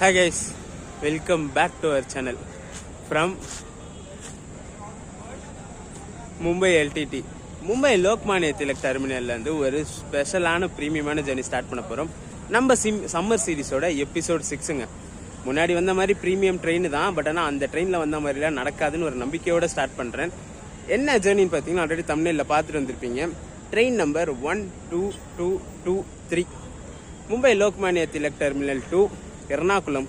Hi guys, welcome back to our channel from Mumbai LTT. Mumbai Lokmanya Tilak Terminal and ஒரு ஸ்பெஷலான பிரீமியமான journey start பண்ண போறோம். நம்ம summer சீரிஸோட episode 6ங்க. முன்னாடி வந்த மாதிரி பிரீமியம் ட்ரெயின் தான், பட் ஆனால் அந்த ட்ரெயினில் வந்த மாதிரிலாம் நடக்காதுன்னு ஒரு நம்பிக்கையோட ஸ்டார்ட் பண்ணுறேன். என்ன ஜர்னின்னு பார்த்தீங்கன்னா ஆல்ரெடி தமிழில் பார்த்துட்டு வந்திருப்பீங்க. Train number 12223 Mumbai Lokmanya Tilak terminal to Ernakulam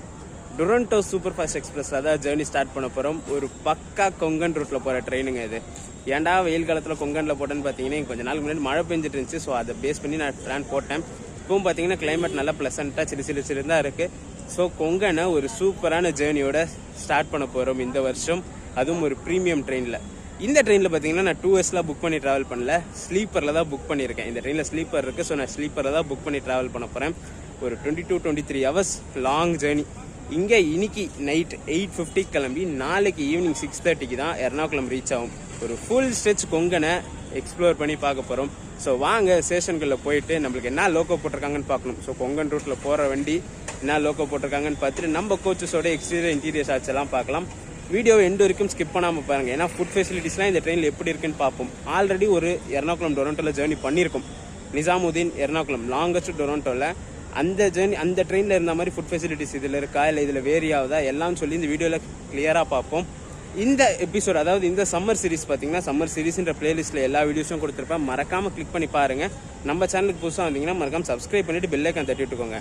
Duronto super fast express அதான் ஜேர்னி ஸ்டார்ட் பண்ண போகிறோம். ஒரு பக்கா கொங்கன் ரூட்டில் போகிற ட்ரெயினுங்க இது. ஏன்டா வெயில் காலத்தில் கொங்கனில் போட்டேன்னு பார்த்தீங்கன்னா கொஞ்சம் நாளுக்கு முன்னாடி மழை பெஞ்சிட்டு இருந்துச்சு. ஸோ அதை பேஸ் பண்ணி நான் பிளான் போட்டேன். இப்பவும் பார்த்தீங்கன்னா கிளைமேட் நல்லா ப்ளசண்ட்டாக சிறு தான் இருக்குது. ஸோ கொங்கனை ஒரு சூப்பரான ஜேர்னியோட ஸ்டார்ட் பண்ண போகிறோம் இந்த வருஷம், அதுவும் ஒரு ப்ரீமியம் ட்ரெயினில். இந்த ட்ரெயினில் பார்த்தீங்கன்னா நான் 2 ஹவர்ஸ்லாம் புக் பண்ணி ட்ராவல் பண்ணல, ஸ்லீப்பரில் தான் புக் பண்ணியிருக்கேன். இந்த ட்ரெயினில் ஸ்லீப்பர் இருக்குது. ஸோ நான் ஸ்லீப்பரில் தான் புக் பண்ணி ட்ராவல் பண்ண போகிறேன். ஒரு 22-23 ஹவர்ஸ் லாங் ஜேர்னி. இங்கே இன்னைக்கு நைட் 8:50 கிளம்பி நாளைக்கு ஈவினிங் 6:30 தான் எர்ணாகுளம் ரீச் ஆகும். ஒரு ஃபுல் ஸ்ட்ரெச் கொங்கனை எக்ஸ்ப்ளோர் பண்ணி பார்க்க போகிறோம். ஸோ வாங்க ஸ்டேஷனுக்குள்ளே போயிட்டு நம்மளுக்கு என்ன லோக்கோ போட்டிருக்காங்கன்னு பார்க்கணும். ஸோ கொங்கன் ரூட்டில் போகிற வண்டி என்ன லோக்கோ போட்டிருக்காங்கன்னு பார்த்துட்டு நம்ம கோச்சஸோட எக்ஸ்டீரியர் இன்டீரியர் ஷாட்ஸ் எல்லாம் பார்க்கலாம். வீடியோ எண்டு வரைக்கும் ஸ்கிப் பண்ணாமல் பாருங்க, ஏன்னா ஃபுட் ஃபெசிலிட்டிஸ்லாம் இந்த ட்ரெயினில் எப்படி இருக்குன்னு பார்ப்போம். ஆல்ரெடி ஒரு எர்ணாகுளம் டொரண்டோவில் ஜேர்னி பண்ணியிருக்கோம். நிசாமுதீன் எர்ணாகுளம் லாங்கஸ்ட் டொரண்டோவில் அந்த ஜேர்னி அந்த ட்ரெயினில் இருந்த மாதிரி ஃபுட் ஃபெசிலிட்டிஸ் இதில் இருக்கா இல்லை இதில் வேரி ஆகுதா எல்லாம் சொல்லி இந்த வீடியோவில் கிளியராக பார்ப்போம். இந்த எபிசோட் அதாவது இந்த சம்மர் சீரிஸ் பார்த்தீங்கன்னா சம்மர் சீரிஸ்ன்ற பிளேலிஸ்ட்டில் எல்லா வீடியோஸும் கொடுத்துருப்பேன். மறக்காமல் கிளிக் பண்ணி பாருங்கள். நம்ம சேனலுக்கு புதுசாக வந்தீங்கன்னா மறக்காமல் சப்ஸ்கிரைப் பண்ணிவிட்டு பெல் ஐக்கான் தட்டி விட்டுக்கோங்க.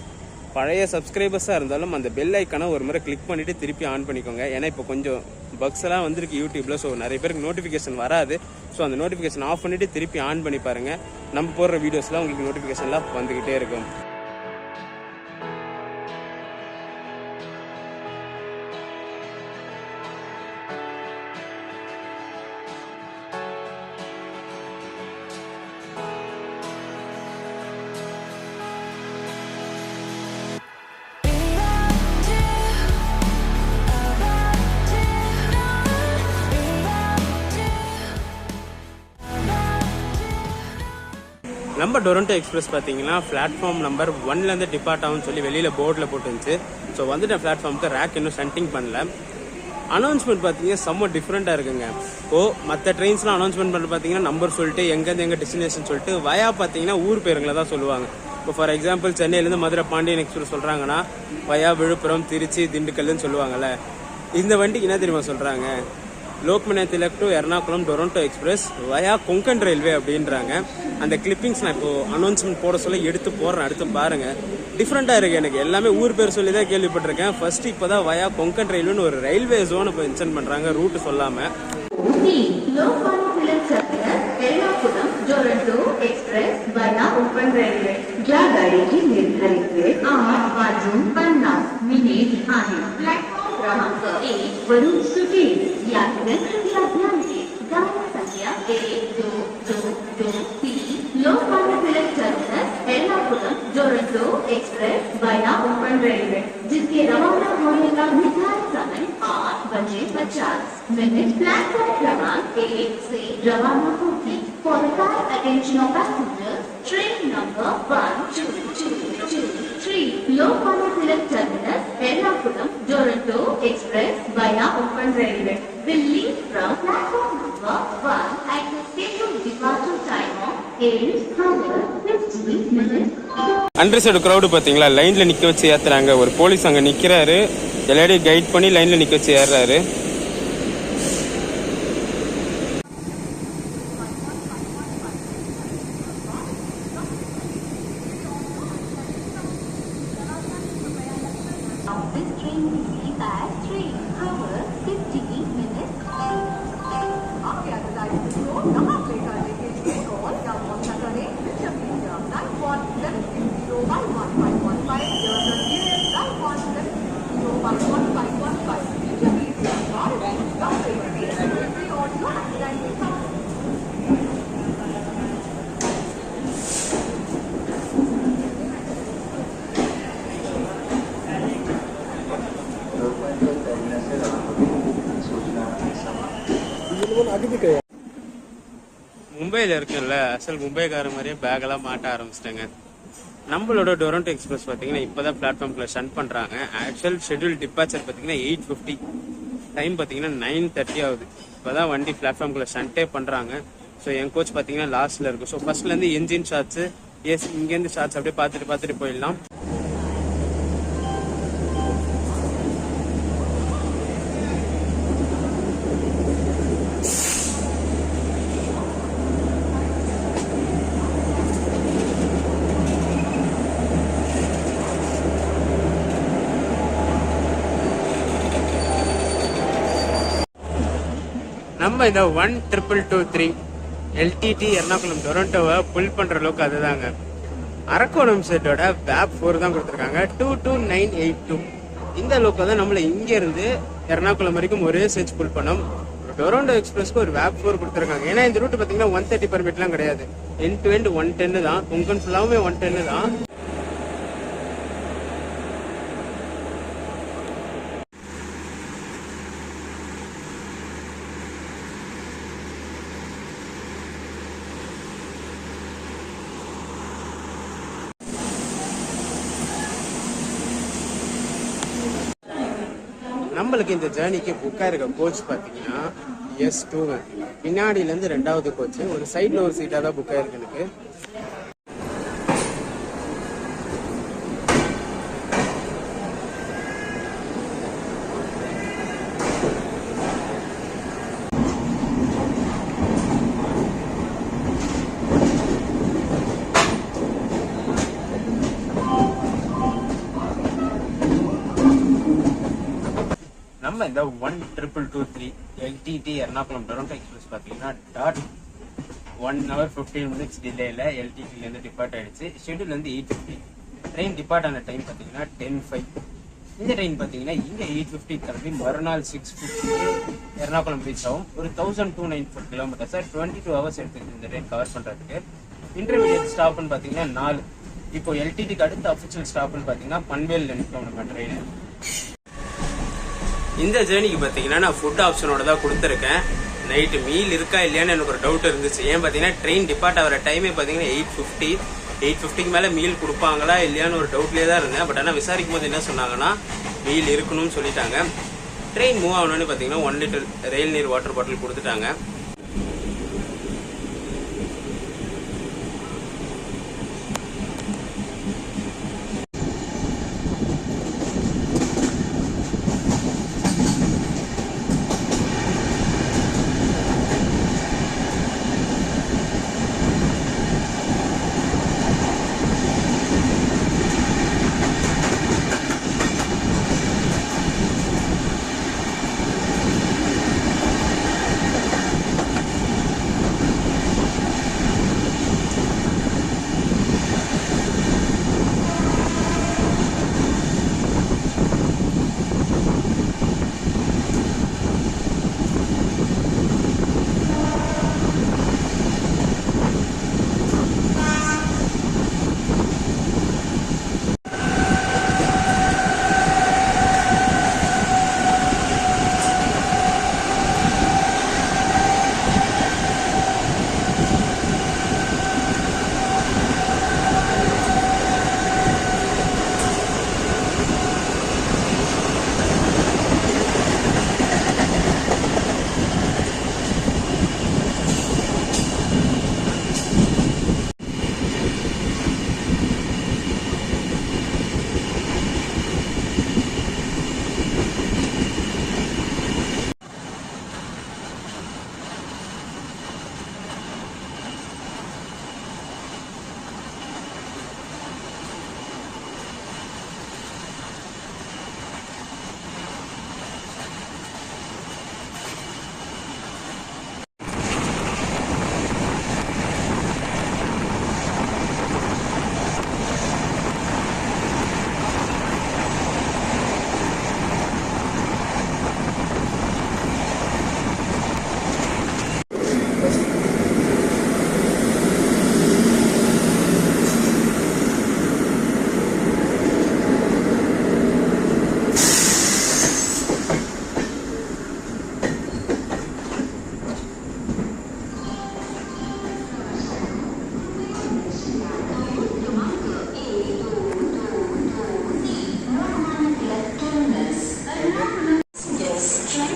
பழைய சப்ஸ்கிரைபர்ஸாக இருந்தாலும் அந்த பெல் ஐக்கானை ஒரு முறை கிளிக் பண்ணிவிட்டு திருப்பி ஆன் பண்ணிக்கோங்க. ஏன்னா இப்போ கொஞ்சம் பக்ஸ் எல்லாம் வந்திருக்கு யூடியூப்பில். ஸோ நிறைய பேருக்கு நோட்டிஃபிகேஷன் வராது. ஸோ அந்த நோட்டிஃபிகேஷன் ஆஃப் பண்ணிவிட்டு திருப்பி ஆன் பண்ணி பாருங்கள். நம்ம போடுற வீடியோஸ்லாம் உங்களுக்கு நோட்டிஃபிகேஷன்லாம் வந்துக்கிட்டே இருக்கும். நம்ம டொரண்டோ எக்ஸ்பிரஸ் பார்த்தீங்கன்னா பிளாட்ஃபார்ம் நம்பர் 1லேருந்து டிபார்ட் ஆகும்னு சொல்லி வெளியில் போர்டில் போட்டுருந்துச்சு. ஸோ வந்துட்டு பிளாட்ஃபார்முக்கு ரேக் இன்னும் சென்டிங் பண்ணல. அனௌன்ஸ்மெண்ட் பார்த்தீங்கன்னா செம்ம டிஃப்ரெண்ட்டாக இருக்குங்க. மற்ற ட்ரெயின்ஸ்லாம் அனௌன்ஸ்மெண்ட் பண்ண பார்த்தீங்கன்னா நம்பர் சொல்லிட்டு எங்கேருந்து எங்கே டெஸ்டினேஷன் சொல்லிட்டு வயா பார்த்தீங்கன்னா ஊர் பேருங்களை தான் சொல்லுவாங்க. இப்போ ஃபார் எக்ஸாம்பிள் சென்னையிலேருந்து மதுரை பாண்டியன் எக்ஸ்பிரஸ் சொல்கிறாங்கன்னா வயா விழுப்புரம் திருச்சி திண்டுக்கல்னு சொல்லுவாங்கல்ல. இந்த வண்டிக்கு என்ன தெரியுமா சொல்கிறாங்க, Lokmanya Tilak to Ernakulam Toronto express via Konkan railway அப்படின்றாங்க. அந்த கிளிப்பிங்ஸ் நான் இப்போ அனௌன்ஸ்மெண்ட் போட சொல்ல எடுத்து போடுறேன், அடுத்து பாருங்க. டிஃப்ரெண்டாக இருக்குது. எனக்கு எல்லாமே ஊர் பேர் சொல்லி தான் கேள்விப்பட்டிருக்கேன். ஃபர்ஸ்ட் இப்போ தான் வயா கொங்கன் ரயில்வேன்னு ஒரு ரயில்வே ஜோன் இப்போ மென்ஷன் பண்ணுறாங்க, ரூட் சொல்லாமல். वरुण सुटी यात्री कृपया ध्यान दें, गाड़ी संख्या 1223 Lokmanya Tilak terminus Ernakulam Duronto express via ओपन रेलवे, जिसके रवाना होने का निर्धारित समय 8:50 प्लेटफॉर्म क्रमांक 1 से रवाना होगी. For the kind attention of passengers, train number 1223 Lokmanya Tilak terminus Ernakulam Duronto express via ओपन railway will leave from platform number 1 at the scheduled departure time of 8:50 minutes. அண்டர்சைடு crowd பார்த்தீங்களா, லைனில் நிற்க வச்சு ஏற்றுறாங்க. ஒரு போலீஸ் அங்கே நிற்கிறாரு, எல்லாரையும் கைட் பண்ணி லைனில் நிற்க வச்சு ஏறுறாரு. This train will leave at 3:50 minutes. आप यात्रा को कहाँ पे करने के लिए कॉल या व्हाट्सएप करें 9170151515 your nearest 91701515. Interviews are not events, not delivery, or not accidental. மும்பையில் இருக்குல்ல, அசல் மும்பைக்கார மாதிரியே பேக்கெல்லாம் மாட்ட ஆரம்பிச்சிட்டாங்க. நம்மளோட டொரண்டோ எக்ஸ்பிரஸ் பார்த்தீங்கன்னா இப்போதான் பிளாட்ஃபார்ம்குள்ள ஷன் பண்ணுறாங்க. ஆக்சுவல் ஷெட்யூல் டிபார்ச்சர் பார்த்தீங்கன்னா 8:50, டைம் பார்த்தீங்கன்னா 9:30 ஆகுது. இப்போதான் வண்டி பிளாட்ஃபார்ம்குள்ள ஷன்ட்டே பண்ணுறாங்க. ஸோ என் கோச் பார்த்தீங்கன்னா லாஸ்ட்ல இருக்கும். ஸோ ஃபர்ஸ்ட்லேருந்து என்ஜின் ஷாட்ஸு, இங்கேருந்து ஷாட்ஸ் அப்படியே பார்த்துட்டு போயிடலாம். நம்ம இந்த 12223 எல்டிடி எர்ணாகுளம் டொரண்டோவை புல் பண்ற அளவுக்கு அதுதாங்க. அரக்கோணம் செட்டோட வேப் 4 தான் கொடுத்துருக்காங்க, 22982. இந்த அளவுக்கு தான் நம்மள இங்க இருந்து எர்ணாகுளம் வரைக்கும் ஒரே சேச் புல் பண்ணோம். டொரண்டோ எக்ஸ்பிரஸ்க்கு ஒரு வேப் 4 கொடுத்துருக்காங்க. ஏன்னா இந்த ரூட் பாத்தீங்கன்னா 130 பர்மிட்லாம் கிடையாது, எண்ட் டு எண்ட் 110 தான். கொங்கன் ஃபுல்லாவே 110 தான். நம்மளுக்கு இந்த ஜேர்னிக்கு புக்கா இருக்க கோச் பாத்தீங்கன்னா S2. பின்னாடில இருந்து 2வது கோச், ஒரு சைட்ல ஒரு சீட்டா தான் புக்கா இருக்கு எனக்கு. நம்ம இந்த 12223 எல்டிடி எர்ணாகுளம் டொரண்டோ எக்ஸ்பிரஸ் பார்த்தீங்கன்னா டாட் 1 hour 15 minutes டிலேல எல்டிடிலேருந்து டிபார்ட் ஆயிடுச்சு. ஷெட்யூல் வந்து 8:50. ட்ரெயின் டிபார்ட் ஆன டைம் பார்த்தீங்கன்னா 10:05. இந்த ட்ரெயின் பார்த்தீங்கன்னா இங்கே 8:50 கிளம்பி மறுநாள் 6:50 எர்ணாகுளம் ரீச் ஆகும். ஒரு 1294 கிலோமீட்டர் சார், 22 hours எடுத்துக்கிட்டு இந்த ட்ரெயின் கவர் பண்ணுறதுக்கு. இன்டர்மீடியட் ஸ்டாப்னு பார்த்தீங்கன்னா 4. இப்போ எல்டிடிக்கு அடுத்த அஃபிஷியல் ஸ்டாப்னு பார்த்தீங்கன்னா பன்வேல் நிற்கும் நம்ம ட்ரெயின். இந்த ஜேர்னிக்கு பார்த்தீங்கன்னா நான் ஃபுட் ஆப்ஷனோட தான் கொடுத்துருக்கேன். நைட்டு மீல் இருக்கா இல்லையான்னு எனக்கு ஒரு டவுட் இருந்துச்சு. ஏன் பார்த்தீங்கன்னா ட்ரெயின் டிபார்ட் ஆகிற டைமே பார்த்தீங்கன்னா 8:50க்கு மேலே மீல் கொடுப்பாங்களா இல்லையான்னு ஒரு டவுட்லேயே தான் இருந்தேன். பட் ஆனால் விசாரிக்கும் போது என்ன சொன்னாங்கன்னா மீல் இருக்கணும்னு சொல்லிட்டாங்க. ட்ரெயின் மூவ் ஆகணும்னு பார்த்தீங்கன்னா 1 litre rail Neer water bottle கொடுத்துட்டாங்க.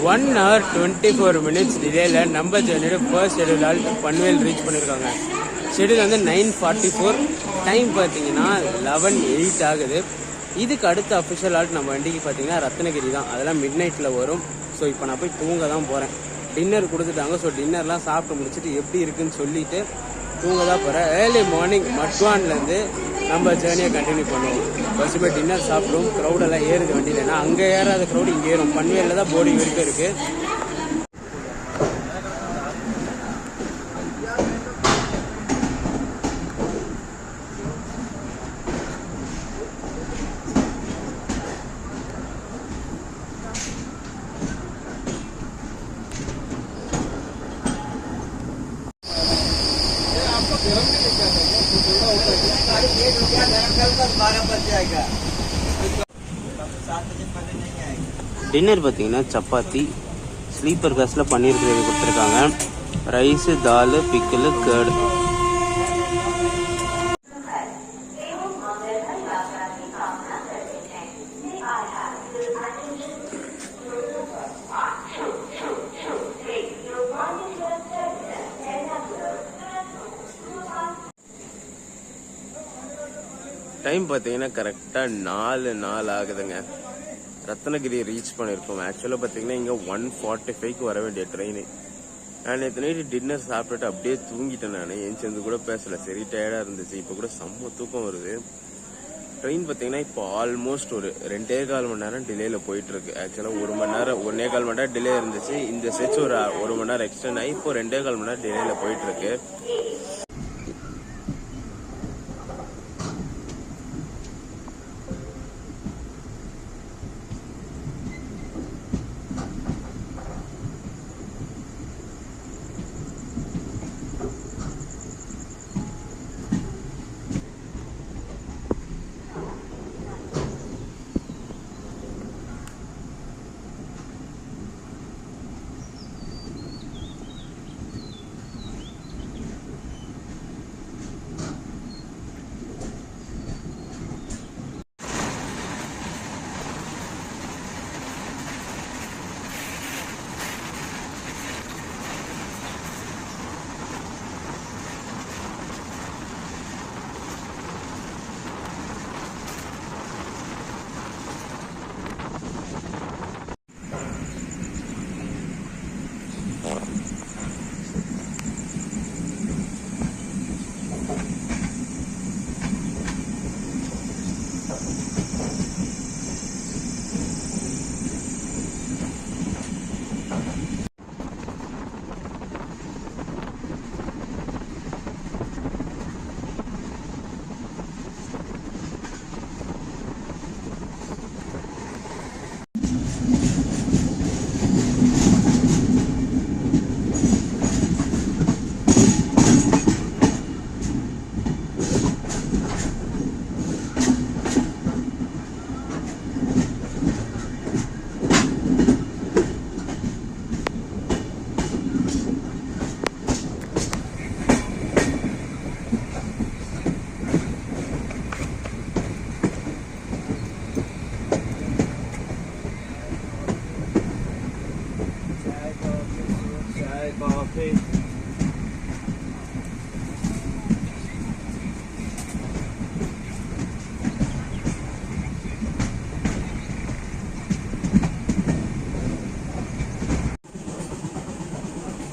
1 hour 24 minutes டிலேல நம்ம ஜேர்னியோட first schedule halt Panvel reach பண்ணியிருக்காங்க. ஷெடியூல் வந்து 9:44, டைம் பார்த்தீங்கன்னா 11:08 ஆகுது. இதுக்கு அடுத்த அஃபிஷியல் ஆல்ட் நம்ம வண்டிக்கு பார்த்தீங்கன்னா ரத்னகிரி தான். அதெல்லாம் மிட் நைட்டில் வரும். ஸோ இப்போ நான் போய் தூங்க தான் போகிறேன். டின்னர் கொடுத்துட்டாங்க. ஸோ டின்னர்லாம் சாப்பிட்டு முடிச்சுட்டு எப்படி இருக்குன்னு சொல்லிட்டு தூங்க தான் போகிறேன். ஏர்லி மார்னிங் மட்வான்லேருந்து நம்ம ஜேர்னியை கண்டினியூ பண்ணுவோம். ஃபர்ஸ்ட் போய் டின்னர் சாப்பிடுவோம். க்ரௌடெல்லாம் ஏறுது வண்டியில். ஏன்னா அங்கே ஏறாத க்ரௌடு இங்கே ஏறும். பன்வேலில் தான் போர்டிங் வரைக்கும் இருக்குது. டின்னர் பார்த்தீங்கன்னா சப்பாத்தி, ஸ்லீப்பர் கிளாஸில் பன்னீர் கிரேவி கொடுத்துருக்காங்க. ரைஸு, தால், பிக்கிள், கேர்டு. டைம் பார்த்தீங்கன்னா கரெக்டாக 4 ஆகுதுங்க. ரத்னகிரி ரீச் பண்ணியிருக்கோம். ஆக்சுவலாக பார்த்தீங்கன்னா இங்கே 1:45க்கு வர வேண்டிய ட்ரெயின். நான் நேற்று நைட்டு டின்னர் சாப்பிட்டுட்டு அப்படியே தூங்கிட்டேன். நான் எந்திரிச்சு கூட பேசலை, சரி டயர்டாக இருந்துச்சு. இப்போ கூட செம்ம தூக்கம் வருது. ட்ரெயின் பார்த்தீங்கன்னா இப்போ ஆல்மோஸ்ட் ஒரு 2.25 மணி நேரம் டிலேயில் போயிட்டுருக்கு. ஆக்சுவலாக 1 மணி நேரம் 1.25 மணி நேரம் டிலே இருந்துச்சு. இந்த செச் ஒரு 1 மணி நேரம் எக்ஸ்டெண்ட் ஆகி இப்போ 2.25 மணி நேரம் டிலேயில் போயிட்டுருக்கு.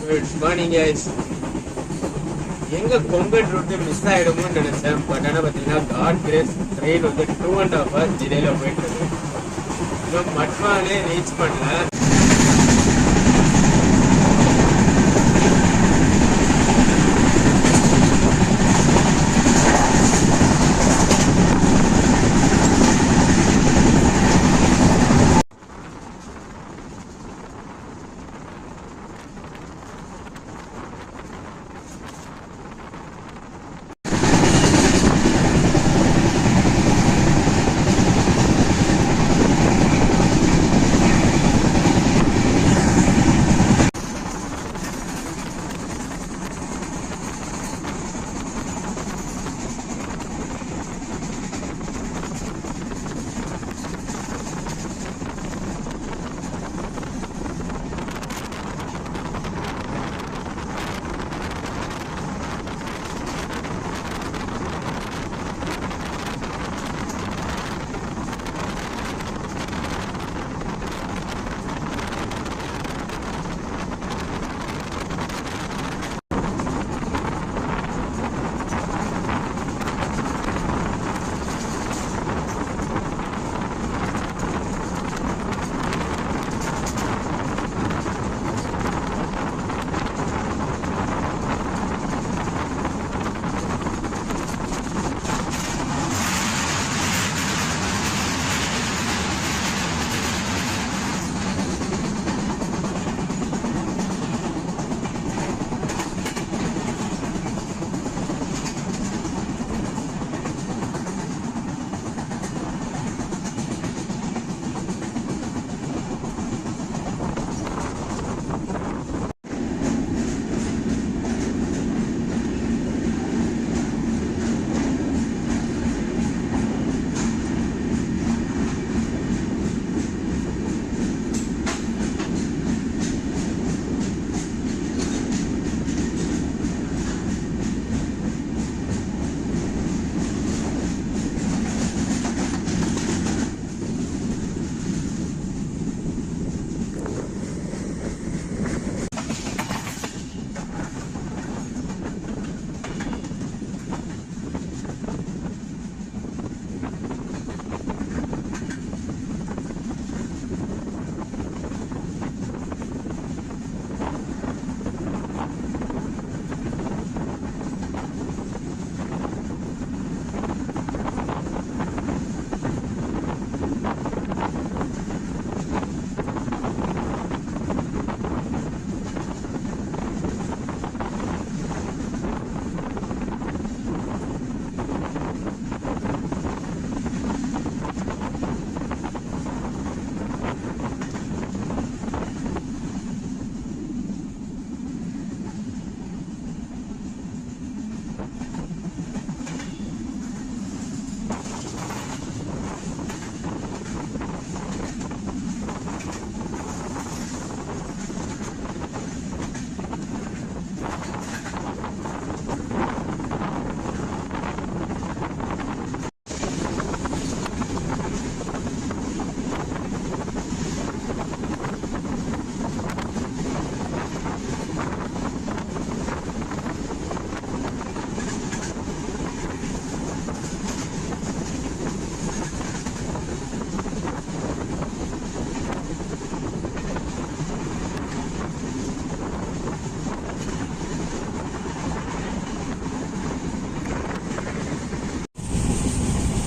Good morning guys. எங்க கொங்கன் ரூட் மிஸ் ஆயிடுமோன்னு நினைச்சேன். பட் ஆனால் பார்த்தீங்கன்னா காட் கிரேஸ் ட்ரெயின் வந்து 2.5 hours டிலேல போயிட்டு இருக்கு. இன்னும் மட்வானே ரீச் பண்ணல.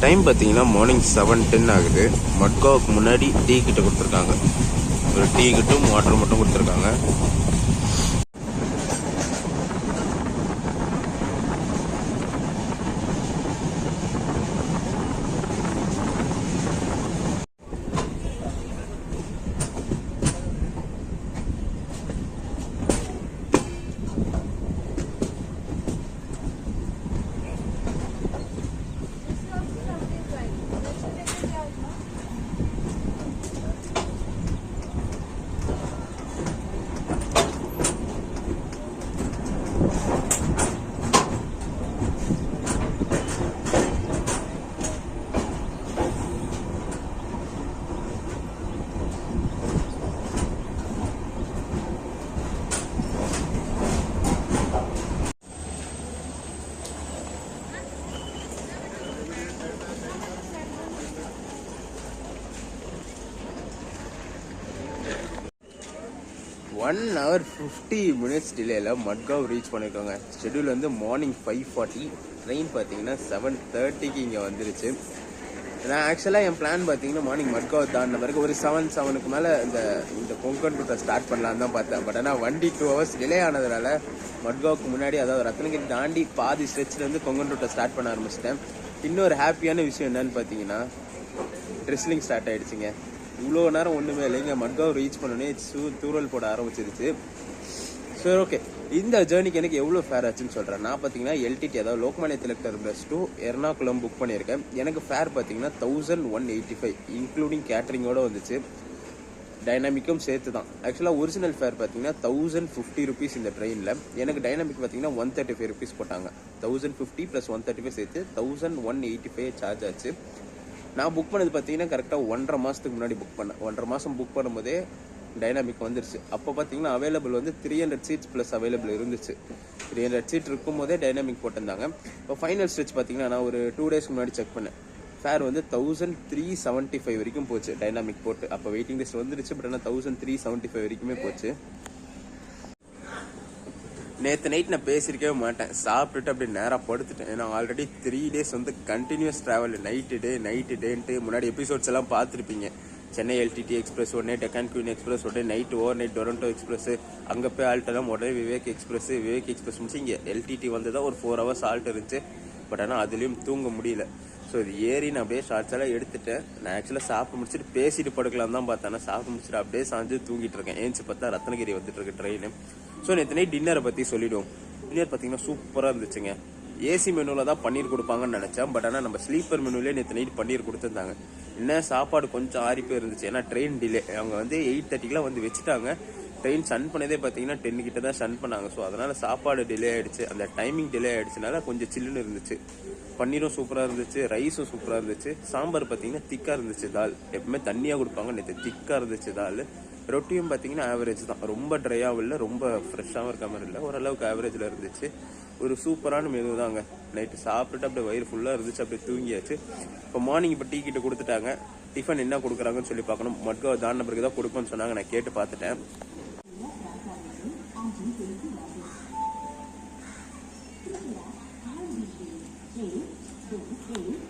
டைம் பார்த்தீங்கன்னா மார்னிங் 7:10 ஆகுது. மட்காவுக்கு முன்னாடி டீ கிட்ட கொடுத்துருக்காங்க. ஒரு டீ கிட்டும் வாட்டர் மட்டும் கொடுத்துருக்காங்க. One hour 50 minutes டிலேல Madgaon reach பண்ணியிருக்காங்க. ஷெட்யூல் வந்து மார்னிங் 5:40. ட்ரெயின் பார்த்தீங்கன்னா 7:30க்கு இங்கே வந்துருச்சு. நான் ஆக்சுவலாக என் பிளான் பார்த்தீங்கன்னா மார்னிங் மட்காவ் தாண்டின பிறகு ஒரு 7 மேலே இந்த கொங்கன் ரூட்டை ஸ்டார்ட் பண்ணலான்னு தான் பார்த்தேன். பட் ஆனால் வண்டி 2 hours டிலே ஆனதுனால மட்காவுக்கு முன்னாடி, அதாவது ரத்னகிரி தாண்டி பாதி ஸ்ட்ரெச்சிலேருந்து கொங்கன் ரூட்டை ஸ்டார்ட் பண்ண ஆரம்பிச்சிட்டேன். இன்னொரு ஹாப்பியான விஷயம் என்னன்னு பார்த்தீங்கன்னா ட்ரெஸ்லிங் ஸ்டார்ட் ஆகிடுச்சிங்க. இவ்வளோ நேரம் ஒன்றுமே இல்லைங்க. மட்காவ் ரீச் பண்ணோன்னே தூரல் போட ஆரம்பிச்சிருச்சு. சரி, ஓகே. இந்த ஜேர்னிக்கு எனக்கு எவ்வளோ ஃபேர் ஆச்சுன்னு சொல்கிறேன். நான் பார்த்தீங்கன்னா LTT, அதாவது Lokmanya Tilak terminus to Ernakulam book பண்ணியிருக்கேன். எனக்கு ஃபேர் பார்த்தீங்கன்னா 1185 இன்க்ளூடிங் கேட்டரிங்கோடு வந்துச்சு. டைனாமிக்கும் சேர்த்து தான். ஆக்சுவலாக ஒரிஜினல் ஃபேர் பார்த்தீங்கன்னா 1050 ருபீஸ் இந்த ட்ரெயினில். எனக்கு டைனாமிக் பார்த்தீங்கன்னா 135 ருபீஸ் போட்டாங்க. 1050 + 135 சேர்த்து 1185 சார்ஜ் ஆச்சு. நான் புக் பண்ணது பார்த்தீங்கன்னா கரெக்டாக 1.5 மாதத்துக்கு முன்னாடி புக் பண்ணேன். 1.5 மாதம் புக் பண்ணும்போதே டைனாமிக் வந்துருச்சு. அப்போ பார்த்தீங்கன்னா அவைலபிள் வந்து 300 சீட்ஸ் ப்ளஸ் அவைலபிள் இருந்துச்சு. 300 சீட் இருக்கும் போதே டைனாமிக் போட்டிருந்தாங்க. இப்போ ஃபைனல் ஸ்ட்ரெச் பார்த்தீங்கன்னா நான் ஒரு 2 டேஸ்க்கு முன்னாடி செக் பண்ணேன். ஃபேர் வந்து 1375 வரைக்கும் போச்சு டைனாமிக் போட்டு. அப்போ வெயிட்டிங் லிஸ்ட் வந்துருச்சு. பட் ஆனால் 1375 வரைக்குமே போச்சு. நேற்று நைட் நான் பேசியிருக்கவே மாட்டேன். சாப்பிட்டுட்டு அப்படி நேராக படுத்துட்டேன். ஏன்னா ஆல்ரெடி 3 days வந்து கண்டினியூஸ் ட்ராவல், நைட்டு டேன்ட்டு முன்னாடி எபிசோட்ஸ் எல்லாம் பார்த்துருப்பீங்க. சென்னை LTT எக்ஸ்பிரஸ், உடனே டெக்கான் குயின் எக்ஸ்பிரஸ், உடனே night over night Toronto express, அங்கே போய் ஆல்ட்டெல்லாம் உடனே விவேக் எக்ஸ்பிரஸ் முடிச்சு இங்கே LTT வந்து தான் ஒரு 4 hours ஆல்ட் இருந்துச்சு. பட் ஆனால் அதுலேயும் தூங்க முடியல. ஸோ இது ஏறி நான் அப்படியே ஷார்ட்ஸ் எல்லாம் எடுத்துட்டேன். நான் ஆக்சுவலாக சாப்பிட்டு முடிச்சுட்டு பேசிட்டு படுக்கலாம் தான் பார்த்தேன். சாப்பிட்டு முடிச்சுட்டு அப்படியே சாஞ்சு தூங்கிட்டு இருக்கேன். ஏஞ்சி பார்த்தா ரத்னகிரி வந்துட்டு இருக்கு ட்ரெயின். ஸோ நேற்று நைட் டின்னரை பற்றி சொல்லிவிடுவோம். டின்னர் பார்த்தீங்கன்னா சூப்பராக இருந்துச்சுங்க. ஏசி மெனுவில் தான் பன்னீர் கொடுப்பாங்கன்னு நினச்சேன். பட் ஆனால் நம்ம ஸ்லீப்பர் மெனுவிலே நேற்று நைட் பன்னீர் கொடுத்துருந்தாங்க. என்ன சாப்பாடு கொஞ்சம் ஆறிப்பே இருந்துச்சு. ஏன்னா ட்ரெயின் டிலே. அவங்க வந்து 8:30க்குலாம் வந்து வச்சுட்டாங்க. ட்ரெயின் சன் பண்ணதே பார்த்தீங்கன்னா 10 கிட்ட தான் சன் பண்ணாங்க. ஸோ அதனால் சாப்பாடு டிலே ஆகிடுச்சு. அந்த டைமிங் டிலே ஆகிடுச்சுனால கொஞ்சம் சில்லுன்னு இருந்துச்சு. பன்னீரும் சூப்பராக இருந்துச்சு, ரைஸும் சூப்பராக இருந்துச்சு. சாம்பார் பார்த்தீங்கன்னா திக்காக இருந்துச்சு. தால் எப்பவுமே தண்ணியாக கொடுப்பாங்க, நேற்று திக்காக இருந்துச்சு தால். ரொட்டியும் பார்த்தீங்கன்னா ஆவரேஜ் தான். ரொம்ப ட்ரையாகவும் இல்லை, ரொம்ப ஃப்ரெஷ்ஷாகவும் இருக்க மாதிரி இல்லை, ஓரளவுக்கு ஆவரேஜில் இருந்துச்சு. ஒரு சூப்பரான மெனு தாங்க. நைட்டு சாப்பிட்டுட்டு அப்படியே வயிறு ஃபுல்லாக இருந்துச்சு, அப்படியே தூங்கியாச்சு. இப்போ மார்னிங் இப்போ டீ கிட்ட கொடுத்துட்டாங்க. டிஃபன் என்ன கொடுக்குறாங்கன்னு சொல்லி பார்க்கணும். மட்காவ் தாண்டின பிறகு தான் கொடுப்பேன்னு சொன்னாங்க. நான் கேட்டு பார்த்துட்டேன். Hey,